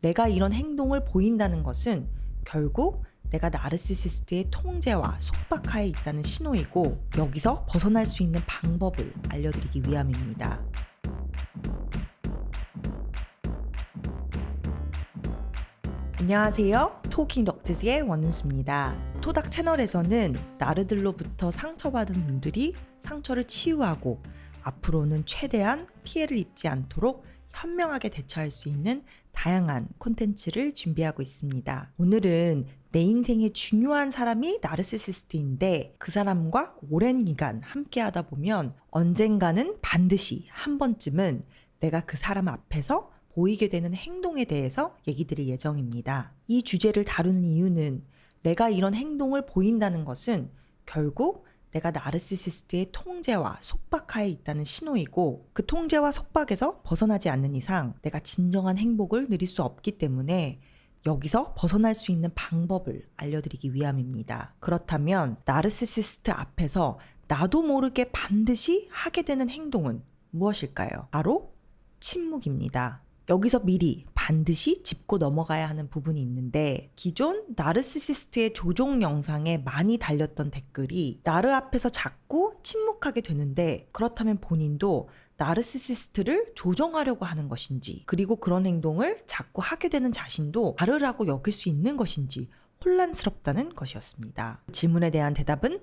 내가 이런 행동을 보인다는 것은 결국 내가 나르시시스트의 통제와 속박하에 있다는 신호이고, 여기서 벗어날 수 있는 방법을 알려드리기 위함입니다. 안녕하세요. 토킹 덕지스의 원은수입니다. 토닥 채널에서는 나르들로부터 상처받은 분들이 상처를 치유하고 앞으로는 최대한 피해를 입지 않도록 현명하게 대처할 수 있는 다양한 콘텐츠를 준비하고 있습니다. 오늘은 내 인생에 중요한 사람이 나르시시스트인데, 그 사람과 오랜 기간 함께 하다 보면 언젠가는 반드시 한 번쯤은 내가 그 사람 앞에서 보이게 되는 행동에 대해서 얘기 드릴 예정입니다. 이 주제를 다루는 이유는 내가 이런 행동을 보인다는 것은 결국 내가 나르시시스트의 통제와 속박하에 있다는 신호이고, 그 통제와 속박에서 벗어나지 않는 이상 내가 진정한 행복을 누릴 수 없기 때문에 여기서 벗어날 수 있는 방법을 알려드리기 위함입니다. 그렇다면 나르시시스트 앞에서 나도 모르게 반드시 하게 되는 행동은 무엇일까요? 바로 침묵입니다. 여기서 미리 반드시 짚고 넘어가야 하는 부분이 있는데, 기존 나르시시스트의 조종 영상에 많이 달렸던 댓글이 나르 앞에서 자꾸 침묵하게 되는데, 그렇다면 본인도 나르시시스트를 조정하려고 하는 것인지, 그리고 그런 행동을 자꾸 하게 되는 자신도 나르라고 여길 수 있는 것인지 혼란스럽다는 것이었습니다. 질문에 대한 대답은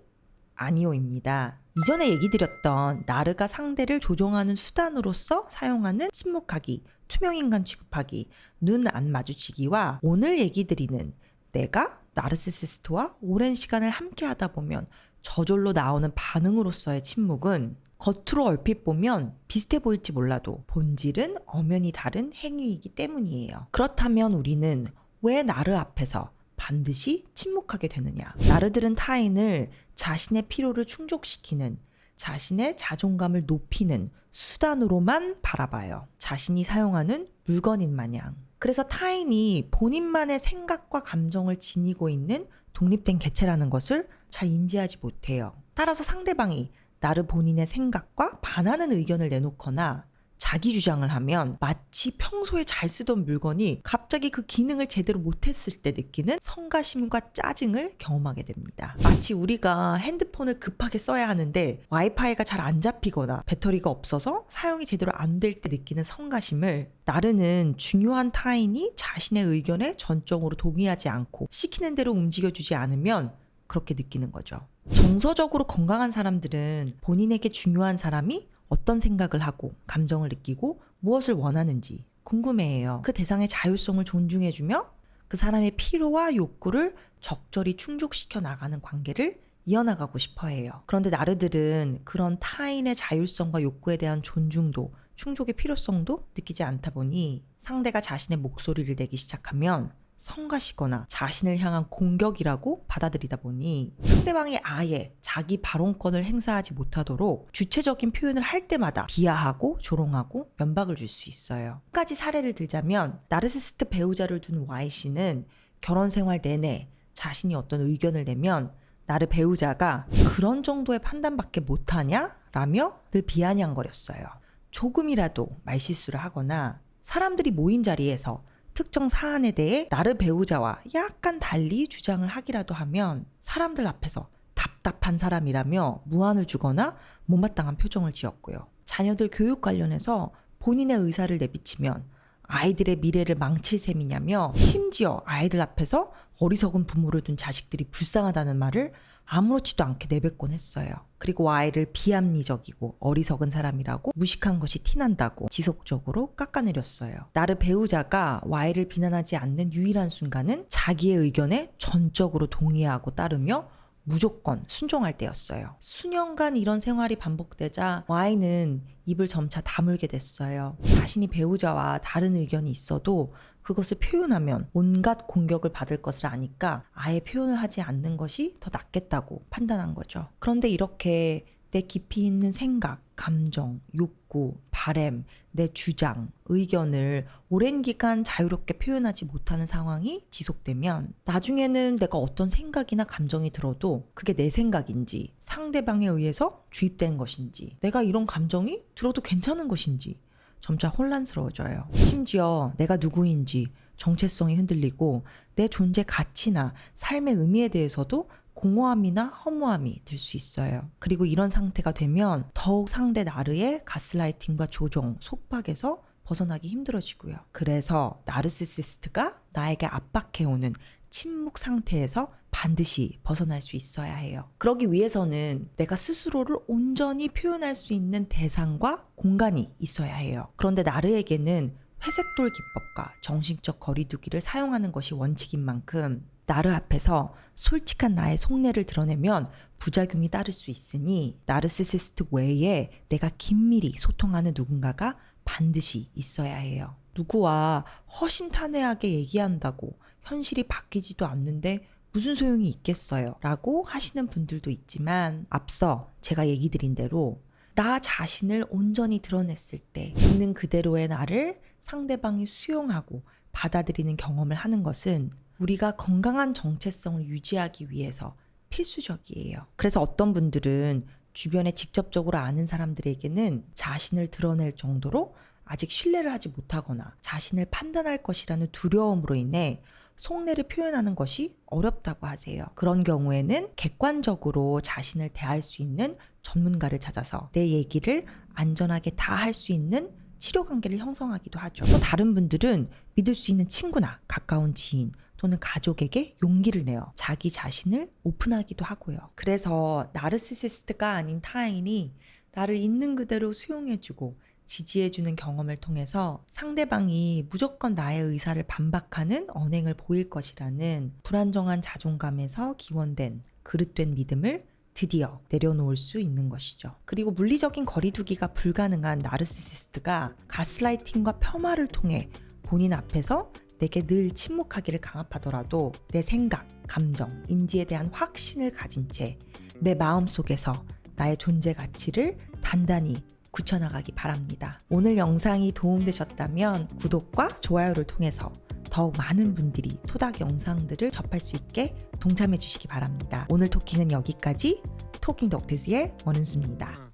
아니오입니다. 이전에 얘기 드렸던 나르가 상대를 조종하는 수단으로서 사용하는 침묵하기, 투명인간 취급하기, 눈 안 마주치기와 오늘 얘기 드리는 내가 나르시시스트와 오랜 시간을 함께 하다 보면 저절로 나오는 반응으로서의 침묵은 겉으로 얼핏 보면 비슷해 보일지 몰라도 본질은 엄연히 다른 행위이기 때문이에요. 그렇다면 우리는 왜 나르 앞에서 반드시 침묵하게 되느냐? 나르들은 타인을 자신의 필요를 충족시키는, 자신의 자존감을 높이는 수단으로만 바라봐요. 자신이 사용하는 물건인 마냥. 그래서 타인이 본인만의 생각과 감정을 지니고 있는 독립된 개체라는 것을 잘 인지하지 못해요. 따라서 상대방이 나르 본인의 생각과 반하는 의견을 내놓거나 자기 주장을 하면 마치 평소에 잘 쓰던 물건이 갑자기 그 기능을 제대로 못했을 때 느끼는 성가심과 짜증을 경험하게 됩니다. 마치 우리가 핸드폰을 급하게 써야 하는데 와이파이가 잘 안 잡히거나 배터리가 없어서 사용이 제대로 안 될 때 느끼는 성가심을 나르는 중요한 타인이 자신의 의견에 전적으로 동의하지 않고 시키는 대로 움직여주지 않으면 그렇게 느끼는 거죠. 정서적으로 건강한 사람들은 본인에게 중요한 사람이 어떤 생각을 하고 감정을 느끼고 무엇을 원하는지 궁금해해요. 그 대상의 자율성을 존중해주며 그 사람의 필요와 욕구를 적절히 충족시켜 나가는 관계를 이어나가고 싶어해요. 그런데 나르들은 그런 타인의 자율성과 욕구에 대한 존중도 충족의 필요성도 느끼지 않다 보니 상대가 자신의 목소리를 내기 시작하면 성가시거나 자신을 향한 공격이라고 받아들이다 보니 상대방이 아예 자기 발언권을 행사하지 못하도록 주체적인 표현을 할 때마다 비하하고 조롱하고 면박을 줄 수 있어요. 한 가지 사례를 들자면 나르시시스트 배우자를 둔 Y씨는 결혼 생활 내내 자신이 어떤 의견을 내면 나르 배우자가 그런 정도의 판단밖에 못하냐? 라며 늘 비아냥거렸어요. 조금이라도 말실수를 하거나 사람들이 모인 자리에서 특정 사안에 대해 나르 배우자와 약간 달리 주장을 하기라도 하면 사람들 앞에서 답답한 사람이라며 무안을 주거나 못마땅한 표정을 지었고요. 자녀들 교육 관련해서 본인의 의사를 내비치면 아이들의 미래를 망칠 셈이냐며 심지어 아이들 앞에서 어리석은 부모를 둔 자식들이 불쌍하다는 말을 아무렇지도 않게 내뱉곤 했어요. 그리고 아이를 비합리적이고 어리석은 사람이라고 무식한 것이 티난다고 지속적으로 깎아내렸어요. 나르 배우자가 Y를 비난하지 않는 유일한 순간은 자기의 의견에 전적으로 동의하고 따르며 무조건 순종할 때였어요. 수년간 이런 생활이 반복되자 Y는 입을 점차 다물게 됐어요. 자신이 배우자와 다른 의견이 있어도 그것을 표현하면 온갖 공격을 받을 것을 아니까 아예 표현을 하지 않는 것이 더 낫겠다고 판단한 거죠. 그런데 이렇게 내 깊이 있는 생각, 감정, 욕구, 바램, 내 주장, 의견을 오랜 기간 자유롭게 표현하지 못하는 상황이 지속되면 나중에는 내가 어떤 생각이나 감정이 들어도 그게 내 생각인지 상대방에 의해서 주입된 것인지 내가 이런 감정이 들어도 괜찮은 것인지 점차 혼란스러워져요. 심지어 내가 누구인지 정체성이 흔들리고 내 존재 가치나 삶의 의미에 대해서도 공허함이나 허무함이 들 수 있어요. 그리고 이런 상태가 되면 더욱 상대 나르의 가스라이팅과 조종, 속박에서 벗어나기 힘들어지고요. 그래서 나르시시스트가 나에게 압박해오는 침묵 상태에서 반드시 벗어날 수 있어야 해요. 그러기 위해서는 내가 스스로를 온전히 표현할 수 있는 대상과 공간이 있어야 해요. 그런데 나르에게는 회색돌 기법과 정신적 거리두기를 사용하는 것이 원칙인 만큼 나르 앞에서 솔직한 나의 속내를 드러내면 부작용이 따를 수 있으니 나르시시스트 외에 내가 긴밀히 소통하는 누군가가 반드시 있어야 해요. 누구와 허심탄회하게 얘기한다고 현실이 바뀌지도 않는데 무슨 소용이 있겠어요? 라고 하시는 분들도 있지만 앞서 제가 얘기 드린 대로 나 자신을 온전히 드러냈을 때 있는 그대로의 나를 상대방이 수용하고 받아들이는 경험을 하는 것은 우리가 건강한 정체성을 유지하기 위해서 필수적이에요. 그래서 어떤 분들은 주변에 직접적으로 아는 사람들에게는 자신을 드러낼 정도로 아직 신뢰를 하지 못하거나 자신을 판단할 것이라는 두려움으로 인해 속내를 표현하는 것이 어렵다고 하세요. 그런 경우에는 객관적으로 자신을 대할 수 있는 전문가를 찾아서 내 얘기를 안전하게 다 할 수 있는 치료 관계를 형성하기도 하죠. 또 다른 분들은 믿을 수 있는 친구나 가까운 지인 또는 가족에게 용기를 내어 자기 자신을 오픈하기도 하고요. 그래서 나르시시스트가 아닌 타인이 나를 있는 그대로 수용해주고 지지해주는 경험을 통해서 상대방이 무조건 나의 의사를 반박하는 언행을 보일 것이라는 불안정한 자존감에서 기원된 그릇된 믿음을 드디어 내려놓을 수 있는 것이죠. 그리고 물리적인 거리두기가 불가능한 나르시시스트가 가스라이팅과 폄하를 통해 본인 앞에서 내게 늘 침묵하기를 강압하더라도 내 생각, 감정, 인지에 대한 확신을 가진 채 내 마음속에서 나의 존재 가치를 단단히 굳혀나가기 바랍니다. 오늘 영상이 도움되셨다면 구독과 좋아요를 통해서 더욱 많은 분들이 토닥 영상들을 접할 수 있게 동참해 주시기 바랍니다. 오늘 토킹은 여기까지. 토킹 덕트즈의 원은수입니다.